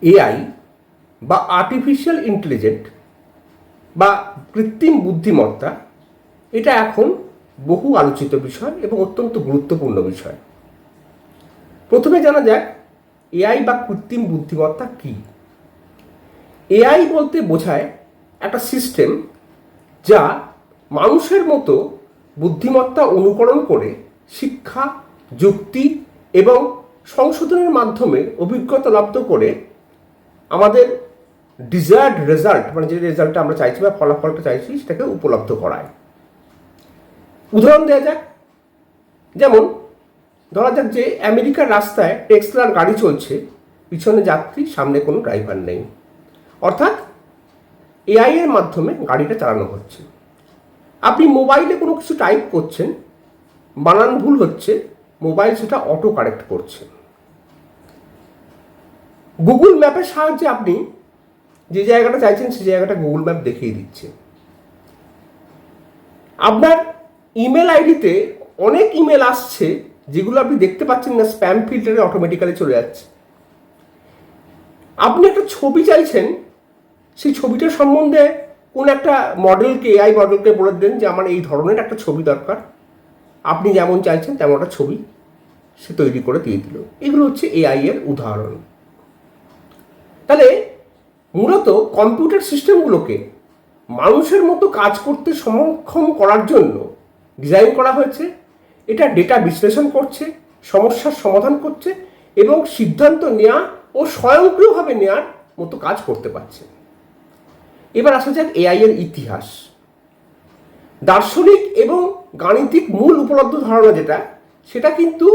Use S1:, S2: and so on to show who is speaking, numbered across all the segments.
S1: AI বা artificial intelligent বা কৃত্রিম বুদ্ধিমত্তা এটা এখন বহু আলোচিত বিষয় এবং অত্যন্ত গুরুত্বপূর্ণ বিষয়। প্রথমে জানা যাক এআই বা কৃত্রিম বুদ্ধিমত্তা কী। এআই বলতে বোঝায় একটা সিস্টেম যা মানুষের মতো বুদ্ধিমত্তা অনুকরণ করে শিক্ষা, যুক্তি এবং সংশোধনের মাধ্যমে অভিজ্ঞতা লাভ করে আমাদের ডিজায়ার্ড রেজাল্ট, মানে যে রেজাল্টটা আমরা চাইছি বা ফলাফলটা চাইছি সেটাকে উপলব্ধ করায়। উদাহরণ দেওয়া যাক, যেমন ধরা যাক যে আমেরিকার রাস্তায় টেসলার গাড়ি চলছে, পিছনে যাত্রী, সামনে কোনো ড্রাইভার নেই, অর্থাৎ এআই এর মাধ্যমে গাড়িটা চালানো হচ্ছে। আপনি মোবাইলে কোনো কিছু টাইপ করছেন, বানান ভুল হচ্ছে, মোবাইল সেটা অটো কারেক্ট করছে। গুগল ম্যাপের সাহায্যে আপনি যে জায়গাটা চাইছেন সেই জায়গাটা গুগল ম্যাপ দেখিয়ে দিচ্ছে। আপনার ইমেল আইডিতে অনেক ইমেল আসছে যেগুলো আপনি দেখতে পাচ্ছেন না, স্প্যাম ফিল্টারে অটোমেটিক্যালি চলে যাচ্ছে। আপনি একটা ছবি চাইছেন, সেই ছবিটার সম্বন্ধে কোন একটা মডেলকে, এআই মডেলকে বলে দেন যে আমার এই ধরনের একটা ছবি দরকার, আপনি যেমন চাইছেন তেমন একটা ছবি সে তৈরি করে দিয়ে দিল। এগুলো হচ্ছে এআই এর উদাহরণ। তাহলে মূলত কম্পিউটার সিস্টেমগুলোকে মানুষের মতো কাজ করতে সক্ষম করার জন্য ডিজাইন করা হয়েছে। এটা ডেটা বিশ্লেষণ করছে, সমস্যার সমাধান করছে এবং সিদ্ধান্ত নেওয়া ও স্বয়ংক্রিয়ভাবে নেওয়ার মতো কাজ করতে পারছে। এবার আসা যাক এআই এর ইতিহাস। দার্শনিক এবং গাণিতিক মূল উপলব্ধ ধারণা যেটা, সেটা কিন্তু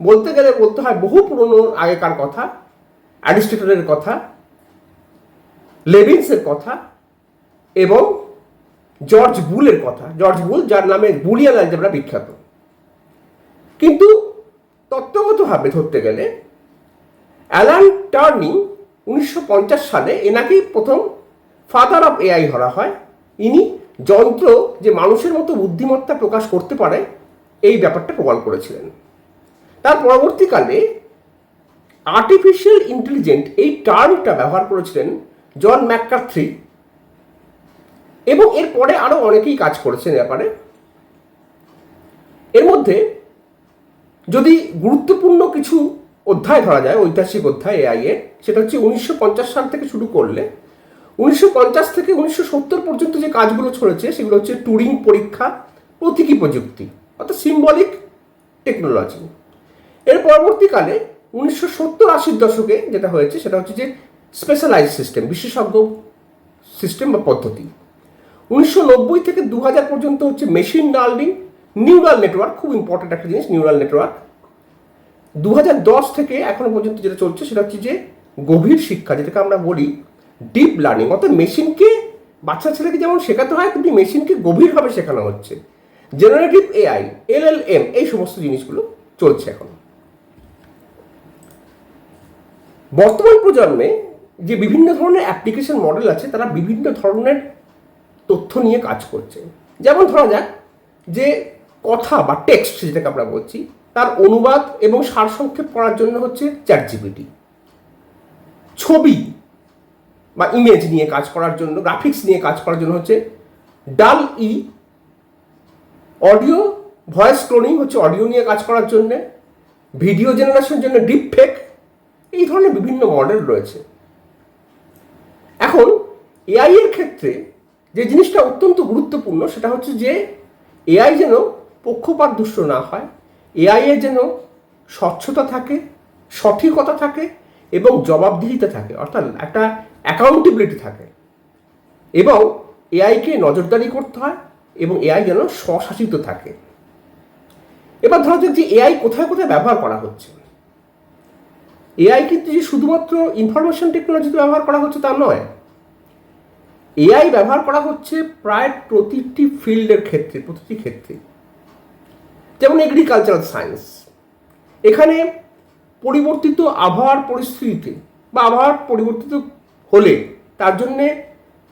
S1: বলতে গেলে বলতে হয় বহু পুরনো আগেকার কথা। অ্যারিস্টটলের কথা, লেবিনসের কথা এবং জর্জ বুলের কথা। জর্জ বুল, যার নামে বুলিয়ান অ্যালজেব্রা বিখ্যাত। কিন্তু তত্ত্বগতভাবে ধরতে গেলে অ্যালান টার্নিং 1950 সালে এনাকেই প্রথম ফাদার অফ এআই ধরা হয়। ইনি যন্ত্র যে মানুষের মতো বুদ্ধিমত্তা প্রকাশ করতে পারে এই ব্যাপারটা প্রমাণ করেছিলেন। তার পরবর্তীকালে আর্টিফিশিয়াল ইন্টেলিজেন্ট এই টার্মটা ব্যবহার করেছিলেন জন ম্যাককার্থি এবং এরপরে আরও অনেকেই কাজ করেছেন ব্যাপারে। এর মধ্যে যদি গুরুত্বপূর্ণ কিছু অধ্যায় ধরা যায়, ঐতিহাসিক অধ্যায় এআই এর, সেটা হচ্ছে 1950 সাল থেকে শুরু করলে 1950 থেকে 1970 পর্যন্ত যে কাজগুলো চলেছে সেগুলো হচ্ছে টুরিং পরীক্ষা, প্রতীকী প্রযুক্তি অর্থাৎ সিম্বলিক টেকনোলজি। এর পরবর্তীকালে 1970-80 দশকে যেটা হয়েছে সেটা হচ্ছে যে স্পেশালাইজ সিস্টেম, বিশেষজ্ঞ সিস্টেম বা পদ্ধতি। 1990 থেকে 2000 পর্যন্ত হচ্ছে মেশিন লার্নিং, নিউরাল নেটওয়ার্ক, খুব ইম্পর্টেন্ট একটা জিনিস নিউরাল নেটওয়ার্ক। 2010 থেকে এখনো পর্যন্ত যেটা চলছে সেটা হচ্ছে যে গভীর শিক্ষা, যেটাকে আমরা বলি ডিপ লার্নিং, অর্থাৎ মেশিনকে, বাচ্চা ছেলেকে যেমন শেখাতে হয় কিন্তু মেশিনকে গভীরভাবে শেখানো হচ্ছে। জেনারেটিভ এআই, এলএলএম, এই সমস্ত জিনিসগুলো চলছে এখন। বর্তমান প্রজন্মে যে বিভিন্ন ধরনের অ্যাপ্লিকেশন মডেল আছে তারা বিভিন্ন ধরনের তথ্য নিয়ে কাজ করছে। যেমন ধরা যাক যে কথা বা টেক্সট যেটাকে আমরা বলছি তার অনুবাদ এবং সারসংক্ষেপ করার জন্য হচ্ছে চ্যাটজিপিটি। ছবি বা ইমেজ নিয়ে কাজ করার জন্য, গ্রাফিক্স নিয়ে কাজ করার জন্য হচ্ছে ডাল ই। অডিও ভয়েস ক্লোনিং হচ্ছে অডিও নিয়ে কাজ করার জন্যে। ভিডিও জেনারেশনের জন্য ডিপ ফেক, এই ধরনের বিভিন্ন মডেল রয়েছে। এখন এআই এর ক্ষেত্রে যে জিনিসটা অত্যন্ত গুরুত্বপূর্ণ সেটা হচ্ছে যে এআই যেন পক্ষপাত দুষ্ট না হয়, এআই এর যেন স্বচ্ছতা থাকে, সঠিকতা থাকে এবং জবাবদিহিতা থাকে, অর্থাৎ একটা অ্যাকাউন্টেবিলিটি থাকে এবং এআইকে নজরদারি করতে হয় এবং এআই যেন স্বশাসিত থাকে। এবার ধরা যাক যে এআই কোথায় কোথায় ব্যবহার করা হচ্ছে। এআই কিন্তু যে শুধুমাত্র ইনফরমেশন টেকনোলজিতে ব্যবহার করা হচ্ছে তা নয়, এআই ব্যবহার করা হচ্ছে প্রায় প্রতিটি ফিল্ডের ক্ষেত্রে, প্রতিটি ক্ষেত্রে। যেমন এগ্রিকালচারাল সায়েন্স, এখানে পরিবর্তিত আবহাওয়ার পরিস্থিতিতে বা আবহাওয়ার পরিবর্তিত হলে তার জন্যে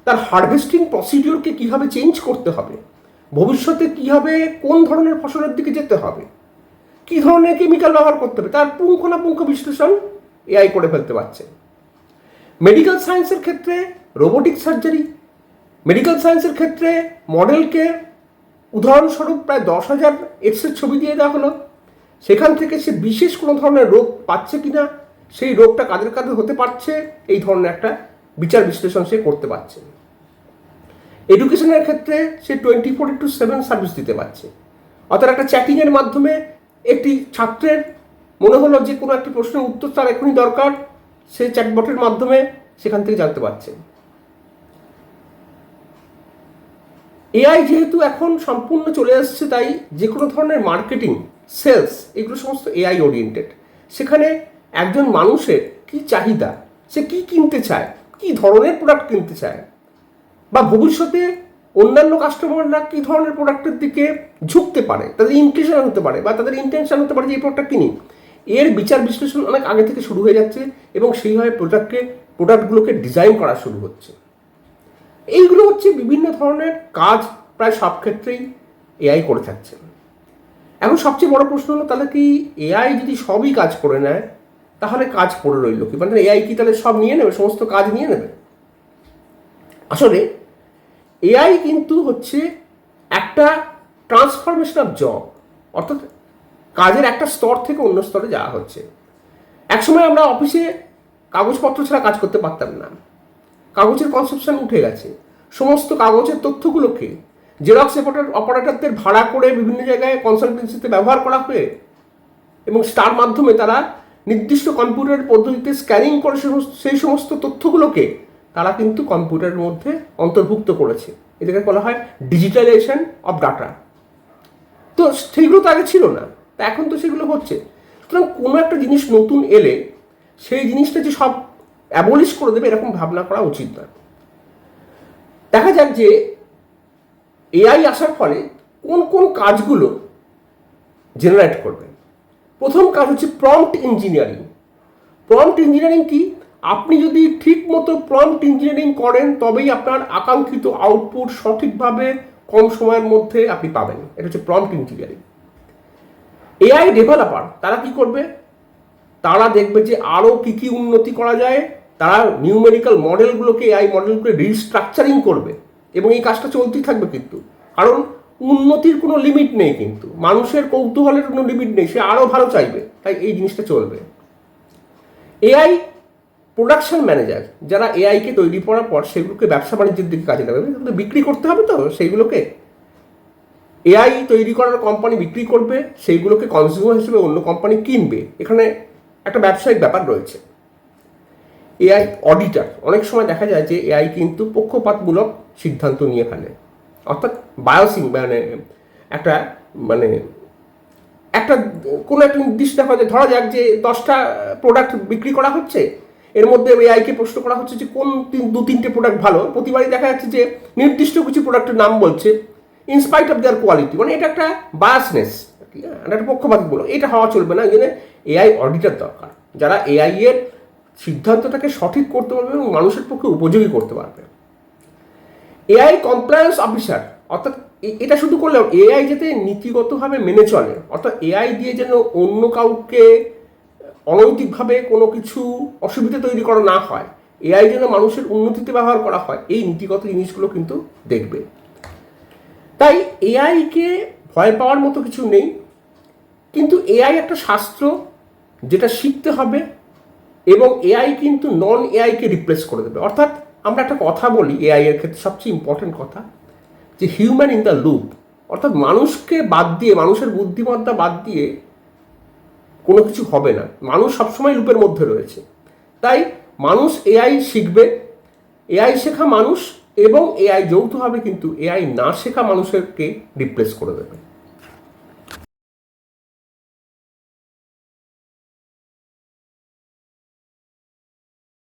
S1: তার হারভেস্টিং প্রসিডিওরকে কীভাবে চেঞ্জ করতে হবে, ভবিষ্যতে কীভাবে কোন ধরনের ফসলের দিকে যেতে হবে, কী ধরনের কেমিক্যাল ব্যবহার করতে হবে, তার পুঙ্খানুপুঙ্খ বিশ্লেষণ এআই করে ফেলতে পারছে। মেডিকেল সায়েন্সের ক্ষেত্রে রোবোটিক সার্জারি, মেডিকেল সায়েন্সের ক্ষেত্রে মডেলকে উদাহরণস্বরূপ প্রায় 10,000 এক্সের ছবি দিয়ে দেওয়া হলো, সেখান থেকে সে বিশেষ কোনো ধরনের রোগ পাচ্ছে কিনা, সেই রোগটা কাদের কাদের হতে পারছে, এই ধরনের একটা বিচার বিশ্লেষণ সে করতে পারছে। এডুকেশনের ক্ষেত্রে সে 24/7 সার্ভিস দিতে পারছে। অর্থাৎ একটা চ্যাটিংয়ের মাধ্যমে একটি ছাত্রের মনে হলো যে কোনো একটি প্রশ্নের উত্তর তার এখনই দরকার, সে চ্যাটবটের মাধ্যমে সেখান থেকে জানতে পারছে। এআই যেহেতু এখন সম্পূর্ণ চলে আসছে, তাই যে কোনো ধরনের মার্কেটিং, সেলস, এগুলো সমস্ত এআই ওরিয়েন্টেড। সেখানে একজন মানুষের কি চাহিদা, সে কি কিনতে চায়, কি ধরনের প্রোডাক্ট কিনতে চায়, বা ভবিষ্যতে অন্যান্য কাস্টমাররা কী ধরনের প্রোডাক্টের দিকে ঝুঁকতে পারে, তাদের ইন্টেনশন হতে পারে বা তাদের ইন্টেনশন হতে পারে যে এই প্রোডাক্টটা কিনি, এর বিচার বিশ্লেষণ অনেক আগে থেকে শুরু হয়ে যাচ্ছে এবং সেইভাবে প্রোডাক্টগুলোকে ডিজাইন করা শুরু হচ্ছে। এইগুলো হচ্ছে বিভিন্ন ধরনের কাজ, প্রায় সব ক্ষেত্রেই এআই করে থাকছে। এখন সবচেয়ে বড় প্রশ্ন হলো, তাহলে কি এআই যদি সবই কাজ করে নেয় তাহলে কাজ পড়ে রইল কি? মানে এআই কি তাহলে সব নিয়ে নেবে, সমস্ত কাজ নিয়ে নেবে? আসলে এআই কিন্তু হচ্ছে একটা ট্রান্সফরমেশন অফ জব, অর্থাৎ কাজের একটা স্তর থেকে অন্য স্তরে যাওয়া হচ্ছে। একসময় আমরা অফিসে কাগজপত্র ছাড়া কাজ করতে পারতাম না, কাগজের কনসেপশন উঠে গেছে। সমস্ত কাগজের তথ্যগুলোকে জেরক্স অপারেটরদের ভাড়া করে বিভিন্ন জায়গায় কনসালটেন্সিতে ব্যবহার করা হয়ে এবং তার মাধ্যমে তারা নির্দিষ্ট কম্পিউটার পদ্ধতিতে স্ক্যানিং করে সেই সমস্ত তথ্যগুলোকে তারা কিন্তু কম্পিউটারের মধ্যে অন্তর্ভুক্ত করেছে। এটাকে বলা হয় ডিজিটালাইজেশন অফ ডাটা। তো সেইগুলো তো আগে ছিল না, তা এখন তো সেগুলো হচ্ছে। সুতরাং কোনো একটা জিনিস নতুন এলে সেই জিনিসটা যে সব অ্যাবলিশ করে দেবে এরকম ভাবনা করা উচিত না। দেখা যাক যে এআই আসার ফলে কোন কোন কাজগুলো জেনারেট করবে। প্রথম কাজ হচ্ছে প্রম্পট ইঞ্জিনিয়ারিং। প্রম্পট ইঞ্জিনিয়ারিং কি? আপনি যদি ঠিক মতো প্রম্পট ইঞ্জিনিয়ারিং করেন তবেই আপনার আকাঙ্ক্ষিত আউটপুট সঠিকভাবে কম সময়ের মধ্যে আপনি পাবেন। এটা হচ্ছে প্রম্পট ইঞ্জিনিয়ারিং। এআই ডেভেলপার তারা কি করবে? তারা দেখবে যে আরও কী কী উন্নতি করা যায়, তারা নিউমেরিক্যাল মডেলগুলোকে, এআই মডেলগুলোকে রিস্ট্রাকচারিং করবে এবং এই কাজটা চলতেই থাকবে। কিন্তু কারণ উন্নতির কোনো লিমিট নেই, কিন্তু মানুষের কৌতূহলের কোনো লিমিট নেই, সে আরও ভালো চাইবে, তাই এই জিনিসটা চলবে। এআই প্রোডাকশন ম্যানেজার যারা এআইকে তৈরি করার পর সেগুলোকে ব্যবসা বাণিজ্যের দিকে কাজে লাগাবে, সেগুলো বিক্রি করতে হবে, তো সেইগুলোকে এআই তৈরি করার কোম্পানি বিক্রি করবে, সেইগুলোকে কনজিউমার হিসেবে অন্য কোম্পানি কিনবে। এখানে একটা ব্যবসায়িক ব্যাপার রয়েছে। এআই অডিটার, অনেক সময় দেখা যায় যে এআই কিন্তু পক্ষপাতমূলক সিদ্ধান্ত নিয়ে ফেলে, অর্থাৎ বায়োসিং, একটা কোনো একটা নির্দিষ্ট দেখা যায়, ধরা যাক যে 10টা প্রোডাক্ট বিক্রি করা হচ্ছে, এর মধ্যে এআইকে প্রশ্ন করা হচ্ছে যে কোন 2-3টে প্রোডাক্ট ভালো। প্রতিবারই দেখা যাচ্ছে যে নির্দিষ্ট কিছু প্রোডাক্টের নাম বলছে ইনস্পাইট অফ দেয়ার কোয়ালিটি। এটা একটা বায়াসনেস, একটা পক্ষপাতমূলক। এটা হওয়া চলবে না। এই জন্য এআই অডিটার দরকার, যারা এআই এর সিদ্ধান্তটাকে সঠিক করতে পারবে এবং মানুষের পক্ষে উপযোগী করতে পারবে। এআই কমপ্লায়েন্স অফিসার, অর্থাৎ এটা শুধু করলে এআই যাতে নীতিগতভাবে মেনে চলে, অর্থাৎ এআই দিয়ে যেন অন্য কাউকে অনৈতিকভাবে কোনো কিছু অসুবিধা তৈরি করা না হয়, এআই যেন মানুষের উন্নতিতে ব্যবহার করা হয়, এই নীতিগত জিনিসগুলো কিন্তু দেখবে। তাই এআইকে ভয় পাওয়ার মতো কিছু নেই, কিন্তু এআই একটা শাস্ত্র যেটা শিখতে হবে এবং এআই কিন্তু নন এআইকে রিপ্লেস করে দেবে। অর্থাৎ আমরা একটা কথা বলি এআই এর ক্ষেত্রে, সবচেয়ে ইম্পর্টেন্ট কথা, যে হিউম্যান ইন দ্য লুপ, অর্থাৎ মানুষকে বাদ দিয়ে, মানুষের বুদ্ধিমত্তা বাদ দিয়ে কোনো কিছু হবে না। মানুষ সবসময় লুপের মধ্যে রয়েছে। তাই মানুষ এআই শিখবে, এআই শেখা মানুষ এবং এআই যৌথভাবে কিন্তু এআই না শেখা মানুষকে রিপ্লেস করে দেবে।